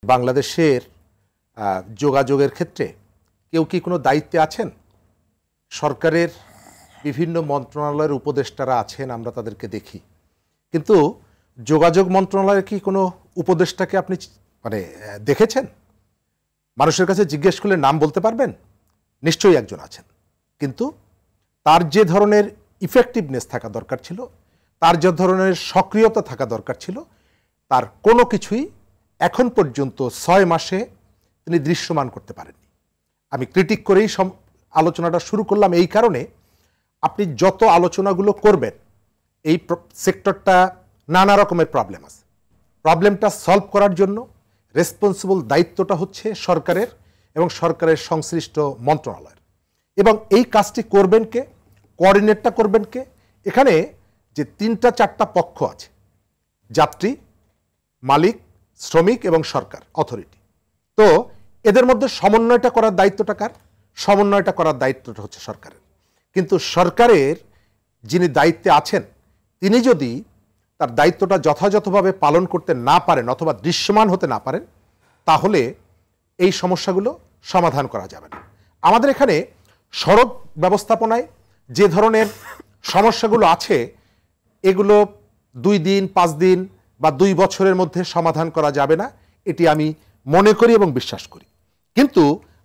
বাংলাদেশের যোগাযোগের ক্ষেত্রে কেউ কি কোনো দায়িত্বে আছেন? সরকারের বিভিন্ন মন্ত্রণালয়ের উপদেষ্টারা আছেন, আমরা তাদেরকে দেখি, কিন্তু যোগাযোগ মন্ত্রণালয়ের কি কোনো উপদেষ্টাকে আপনি দেখেছেন? মানুষের কাছে জিজ্ঞেস করলে নাম বলতে পারবেন? নিশ্চয়ই একজন আছেন, কিন্তু তার যে ধরনের ইফেক্টিভনেস থাকা দরকার ছিল, তার যে ধরনের সক্রিয়তা থাকা দরকার ছিল, তার কোনো কিছুই এখন পর্যন্ত 6 মাসে তিনি দৃশ্যমান করতে পারেননি। আমি ক্রিটিক করেই আলোচনাটা শুরু করলাম এই কারণে, আপনি যত আলোচনাগুলো করবেন এই সেক্টরটা নানা রকমের প্রবলেম আছে। প্রবলেমটা সলভ করার জন্য রেসপন্সিবল দায়িত্বটা হচ্ছে সরকারের এবং সরকারের সংশ্লিষ্ট মন্ত্রণালয়ের, এবং এই কাজটি করবেন কে, কোঅর্ডিনেটটা করবেন কে? এখানে যে 3-4টা পক্ষ আছে, যাত্রী, মালিক, শ্রমিক এবং সরকার অথরিটি, তো এদের মধ্যে সমন্বয়টা করার দায়িত্বটা কার? সমন্বয়টা করার দায়িত্বটা হচ্ছে সরকারের। কিন্তু সরকারের যিনি দায়িত্বে আছেন তিনি যদি তার দায়িত্বটা যথাযথভাবে পালন করতে না পারেন অথবা দৃশ্যমান হতে না পারেন, তাহলে এই সমস্যাগুলো সমাধান করা যাবে না। আমাদের এখানে সড়ক ব্যবস্থাপনায় যে ধরনের সমস্যাগুলো আছে, এগুলো 2 দিন, 5 দিন বা 2 বছরের মধ্যে সমাধান করা যাবে না, এটি আমি মনে করি এবং বিশ্বাস করি। কিন্তু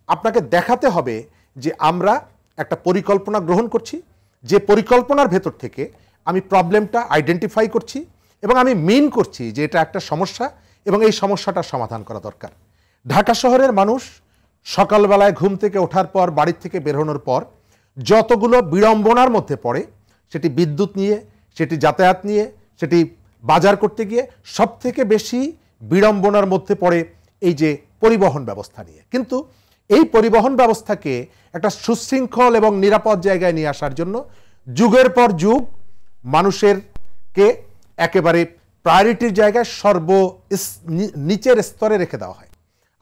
আপনাকে দেখাতে হবে যে আমরা একটা পরিকল্পনা গ্রহণ করছি, যে পরিকল্পনার ভেতর থেকে আমি প্রবলেমটা আইডেন্টিফাই করছি এবং আমি মিন করছি যে এটা একটা সমস্যা এবং এই সমস্যাটা সমাধান করা দরকার। ঢাকা শহরের মানুষ সকালবেলায় ঘুম থেকে ওঠার পর, বাড়ির থেকে বেরোনোর পর যতগুলো বিড়ম্বনার মধ্যে পড়ে, সেটি বিদ্যুৎ নিয়ে, সেটি যাতায়াত নিয়ে, সেটি বাজার করতে গিয়ে, সব থেকে বেশি বিড়ম্বনার মধ্যে পড়ে এই যে পরিবহন ব্যবস্থা নিয়ে। কিন্তু এই পরিবহন ব্যবস্থাকে একটা সুশৃঙ্খল এবং নিরাপদ জায়গায় নিয়ে আসার জন্য যুগের পর যুগ মানুষেরকে একেবারে প্রায়োরিটির জায়গায় নিচের স্তরে রেখে দেওয়া হয়।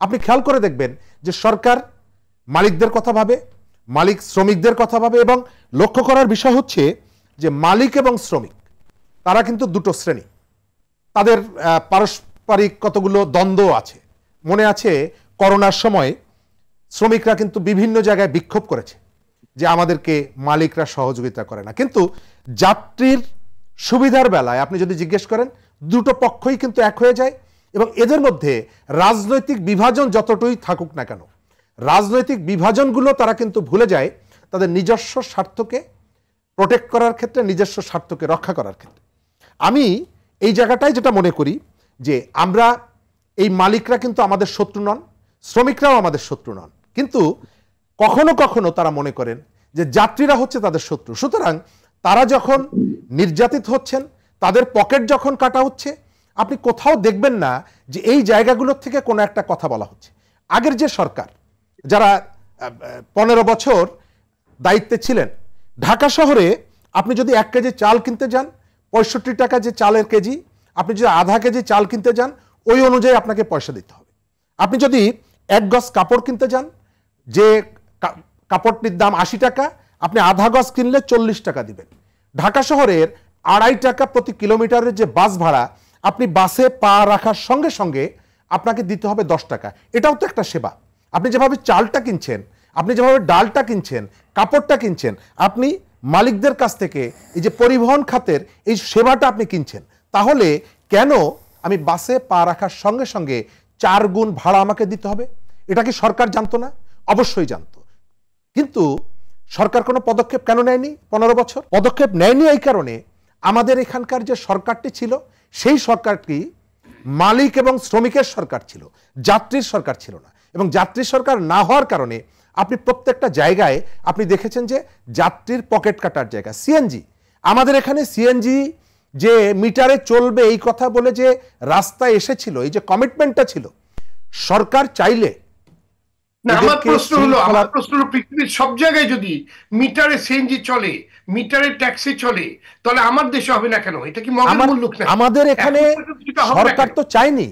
আপনি খেয়াল করে দেখবেন যে সরকার মালিকদের কথা ভাবে, মালিক শ্রমিকদের কথা ভাবে, এবং লক্ষ্য করার বিষয় হচ্ছে যে মালিক এবং শ্রমিক তারা কিন্তু দুটো শ্রেণী, তাদের পারস্পরিক কতগুলো দ্বন্দ্ব আছে। মনে আছে করোনার সময় শ্রমিকরা কিন্তু বিভিন্ন জায়গায় বিক্ষোভ করেছে যে আমাদেরকে মালিকরা সহযোগিতা করে না, কিন্তু যাত্রীর সুবিধার বেলায় আপনি যদি জিজ্ঞেস করেন, দুটো পক্ষই কিন্তু এক হয়ে যায়। এবং এদের মধ্যে রাজনৈতিক বিভাজন যতটুকুই থাকুক না কেন, রাজনৈতিক বিভাজনগুলো তারা কিন্তু ভুলে যায় তাদের নিজস্ব স্বার্থকে প্রোটেক্ট করার ক্ষেত্রে, নিজস্ব স্বার্থকে রক্ষা করার ক্ষেত্রে। আমি এই জায়গাটায় যেটা মনে করি যে আমরা এই মালিকরা কিন্তু আমাদের শত্রু নন, শ্রমিকরাও আমাদের শত্রু নন, কিন্তু কখনো কখনো তারা মনে করেন যে যাত্রীরা হচ্ছে তাদের শত্রু। সুতরাং তারা যখন নির্যাতিত হচ্ছেন, তাদের পকেট যখন কাটা হচ্ছে, আপনি কোথাও দেখবেন না যে এই জায়গাগুলোর থেকে কোনো একটা কথা বলা হচ্ছে। আগের যে সরকার, যারা 15 বছর দায়িত্বে ছিলেন, ঢাকা শহরে আপনি যদি 1 কেজি চাল কিনতে যান 65 টাকা যে চালের কেজি, আপনি যদি আধা কেজি চাল কিনতে যান ওই অনুযায়ী আপনাকে পয়সা দিতে হবে। আপনি যদি 1 গজ কাপড় কিনতে যান, যে কাপড়টির দাম 80 টাকা, আপনি আধা গজ কিনলে 40 টাকা দিবেন। ঢাকা শহরের 2.5 টাকা প্রতি কিলোমিটারের যে বাস ভাড়া, আপনি বাসে পা রাখার সঙ্গে সঙ্গে আপনাকে দিতে হবে 10 টাকা। এটাও তো একটা সেবা। আপনি যেভাবে চালটা কিনছেন, আপনি যেভাবে ডালটা কিনছেন, কাপড়টা কিনছেন, আপনি মালিকদের কাছ থেকে এই যে পরিবহন খাতের এই সেবাটা আপনি কিনছেন, তাহলে কেন আমি বাসে পা রাখার সঙ্গে সঙ্গে 4 গুণ ভাড়া আমাকে দিতে হবে? এটা কি সরকার জানতো না? অবশ্যই জানতো, কিন্তু সরকার কোনো পদক্ষেপ কেন নেয়নি? 15 বছর পদক্ষেপ নেয়নি এই কারণে, আমাদের এখানকার যে সরকারটি ছিল সেই সরকারটি মালিক এবং শ্রমিকের সরকার ছিল, যাত্রীর সরকার ছিল না। এবং যাত্রীর সরকার না হওয়ার কারণে আপনি প্রত্যেকটা জায়গায় আপনি দেখেছেন যে যাত্রীর পকেট কাটার জায়গা। সিএনজি, আমাদের এখানে সিএনজি যে মিটারে চলবে এই কথা বলে যে রাস্তায় এসেছিল, এই যে কমিটমেন্টটা ছিল, সরকার চাইলে আমার প্রশ্ন হলো পৃথিবীর সব জায়গায় যদি মিটারে সিএনজি চলে, মিটারে ট্যাক্সি চলে, তাহলে আমার দেশে হবে না কেন? এটা কি মগের মুল্লুক না? আমাদের এখানে সরকার তো চায়নি,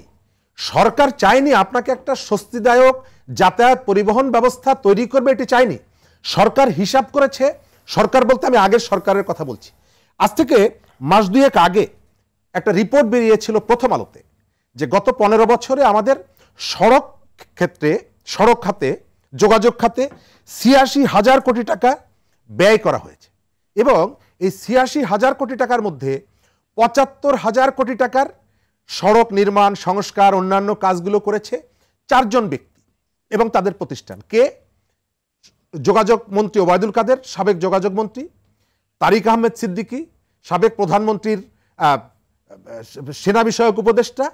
সরকার চায়নি আপনাকে একটা স্বস্তিদায়ক যাতায়াত পরিবহন ব্যবস্থা তৈরি করবে, এটি চায়নি। সরকার হিসাব করেছে, সরকার বলতে আমি আগের সরকারের কথা বলছি, আজ থেকে মাস 2 আগে একটা রিপোর্ট বেরিয়েছিল প্রথম আলোতে যে গত 15 বছরে আমাদের সড়ক ক্ষেত্রে, সড়ক খাতে, যোগাযোগ খাতে ৮৬,০০০ কোটি টাকা ব্যয় করা হয়েছে এবং এই ৮৬,০০০ কোটি টাকার মধ্যে ৭৫,০০০ কোটি টাকার সড়ক নির্মাণ, সংস্কার, অন্যান্য কাজগুলো করেছে ৪ জন ব্যক্তি এবং তাদের প্রতিষ্ঠান। কে? যোগাযোগ মন্ত্রী ওবায়দুল কাদের, সাবেক যোগাযোগ মন্ত্রী, তারিক আহমেদ সিদ্দিকী, সাবেক প্রধানমন্ত্রীর সেনা বিষয়ক উপদেষ্টা,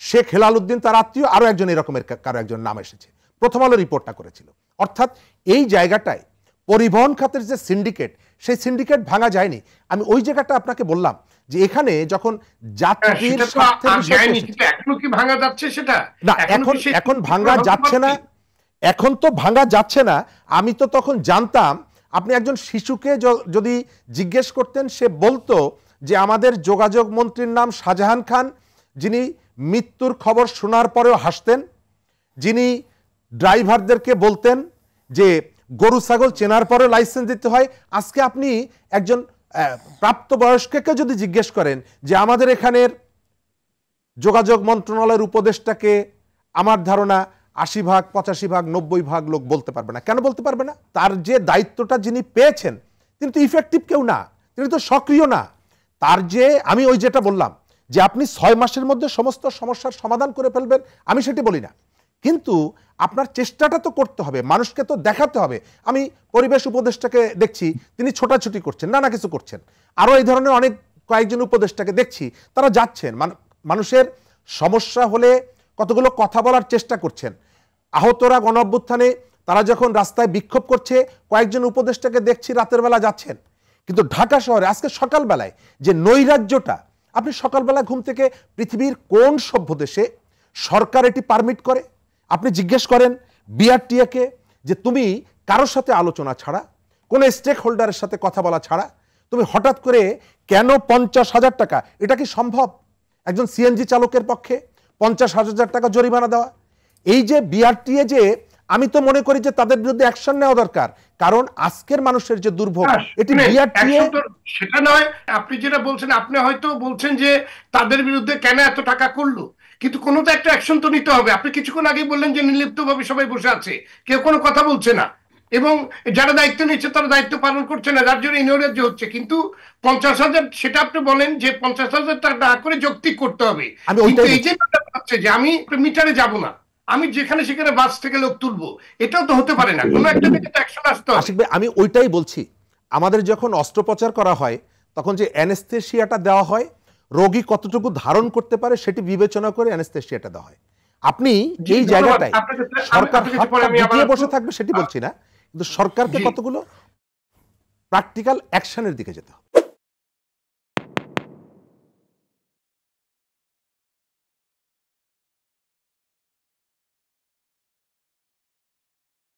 শেখ হেলাল উদ্দিন তার আত্মীয়, আরও একজন এরকমের কারো একজন নাম এসেছে। প্রথম আলো রিপোর্টটা করেছিল। অর্থাৎ এই জায়গাটায় পরিবহন খাতের যে সিন্ডিকেট, সেই সিন্ডিকেট ভাঙা যায়নি। আমি ওই জায়গাটা আপনাকে বললাম যে এখানে যখন যাত্রীর এখনো কি ভাঙা যাচ্ছে সেটা না, এখন ভাঙা যাচ্ছে না, এখন তো ভাঙা যাচ্ছে না। আমি তো তখন জানতাম, আপনি একজন শিশুকে যদি জিজ্ঞেস করতেন, সে বলতো যে আমাদের যোগাযোগ মন্ত্রীর নাম শাহজাহান খান, যিনি মৃত্যুর খবর শোনার পরেও হাসতেন, যিনি ড্রাইভারদেরকে বলতেন যে গরু ছাগল চেনার পরেও লাইসেন্স দিতে হয়। আজকে আপনি একজন প্রাপ্তবয়স্ককে যদি জিজ্ঞেস করেন যে আমাদের এখানের যোগাযোগ মন্ত্রণালয়ের উপদেষ্টাকে, আমার ধারণা ৮০ ভাগ, ৮৫ ভাগ, ৯০ ভাগ লোক বলতে পারবে না। কেন বলতে পারবে না? তার যে দায়িত্বটা যিনি পেয়েছেন, তিনি তো ইফেক্টিভ কেউ না, তিনি তো সক্রিয় না। তার যে, আমি ওই যেটা বললাম যে আপনি ৬ মাসের মধ্যে সমস্ত সমস্যার সমাধান করে ফেলবেন, আমি সেটি বলি না, কিন্তু আপনার চেষ্টাটা তো করতে হবে, মানুষকে তো দেখাতে হবে। আমি পরিবেশ উপদেষ্টাকে দেখছি, তিনি ছোটাছুটি করছেন, নানা কিছু করছেন। আরও এই ধরনের অনেক কয়েকজন উপদেষ্টাকে দেখছি, তারা যাচ্ছেন মানুষের সমস্যা হলে কতগুলো কথা বলার চেষ্টা করছেন। আহতরা গণ অভ্যুত্থানে তারা যখন রাস্তায় বিক্ষোভ করছে, কয়েকজন উপদেষ্টাকে দেখছি রাতের বেলা যাচ্ছেন। কিন্তু ঢাকা শহরে আজকে সকালবেলায় যে নৈরাজ্যটা, আপনি সকালবেলা ঘুম থেকে পৃথিবীর কোন সভ্য দেশে সরকার এটি পারমিট করে? আপনি জিজ্ঞেস করেন বিআরটিএকে যে তুমি কারোর সাথে আলোচনা ছাড়া, কোনো স্টেক হোল্ডারের সাথে কথা বলা ছাড়া তুমি হঠাৎ করে কেন ৫০,০০০ টাকা, এটা কি সম্ভব একজন সিএনজি চালকের পক্ষে ৫০,০০০ টাকা জরিমানা দেওয়া? এই যে বিআরটিএ, যে আমি তো মনে করি যে তাদের বিরুদ্ধে অ্যাকশন নেওয়া দরকার, কারণ আজকের মানুষের যে দুর্ভোগ, এটি বিআরটিএ সেটা নয়। আপনি যেটা বলছেন, আপনি হয়তো বলছেন যে তাদের বিরুদ্ধে কেন এত টাকা করলো, কিন্তু কোনো তো একটা অ্যাকশন তো নিতে হবে। আপনি কিছুক্ষণ আগেই বললেন যে নির্লিপ্তভাবে সবাই বসে আছে, কেউ কোনো কথা বলছে না, এবং যারা দায়িত্ব নিচ্ছে তারা দায়িত্ব পালন করছে না, যার জন্য ইনৌরাজ্য হচ্ছে। কিন্তু ৫০,০০০, সেটা আপনি বলেন যে ৫০,০০০ টাকা না করে যৌক্তিক করতে হবে, কিন্তু এই যে হচ্ছে যে আমি মিটারে যাব না, আমি যেখানে সেখানে বাস থেকে লোক তুলবো, এটাও তো হতে পারে না। কোনো একটা দিকে তো অ্যাকশন আসতে হবে। আমি ওইটাই বলছি, আমাদের যখন অস্ত্রোপচার করা হয় তখন যে অ্যানেস্থেসিয়াটা দেওয়া হয়, রোগী কতটুকু ধারণ করতে পারে সেটি বিবেচনা করে অ্যানেস্থেসিয়াটা দেওয়া হয়। আপনি এই জায়গাটায় সরকার হাত বসে থাকবে সেটি বলছি না, কিন্তু সরকারকে কতগুলো প্র্যাকটিক্যাল অ্যাকশনের দিকে যেতে হবে।